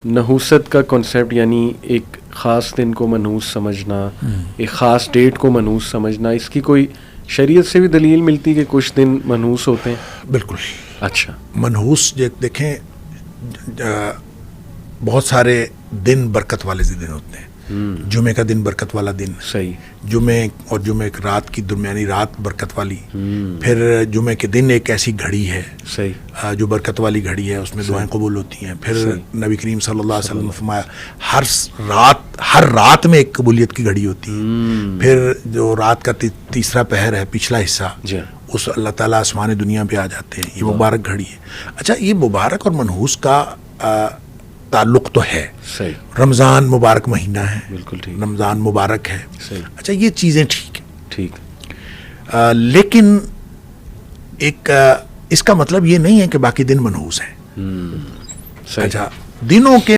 نحوست کا کنسیپٹ یعنی ایک خاص دن کو منحوس سمجھنا, ایک خاص ڈیٹ کو منحوس سمجھنا, اس کی کوئی شریعت سے بھی دلیل ملتی کہ کچھ دن منحوس ہوتے ہیں؟ بالکل. اچھا. منحوس دیکھیں بہت سارے دن برکت والے دن ہوتے ہیں. جمعے کا دن برکت والا دن, صحیح. جمعے اور جمعے کی رات کی درمیانی رات برکت والی. پھر جمعے کے دن ایک ایسی گھڑی ہے صحیح جو برکت والی گھڑی ہے, اس میں دعائیں قبول ہوتی ہیں. پھر نبی کریم صلی اللہ علیہ وسلم نے فرمایا ہر رات میں ایک قبولیت کی گھڑی ہوتی ہے. پھر جو رات کا تیسرا پہر ہے, پچھلا حصہ, اس اللہ تعالیٰ آسمان دنیا پہ آ جاتے ہیں. یہ مبارک گھڑی ہے. اچھا, یہ مبارک اور منحوس کا تعلق تو ہے. صحیح. رمضان مبارک مہینہ ہے, بالکل ٹھیک, رمضان مبارک ہے. صحیح. اچھا, یہ چیزیں ٹھیک ہیں, ٹھیک. لیکن ایک اس کا مطلب یہ نہیں ہے کہ باقی دن منحوس ہیں. صحیح. اچھا, دنوں کے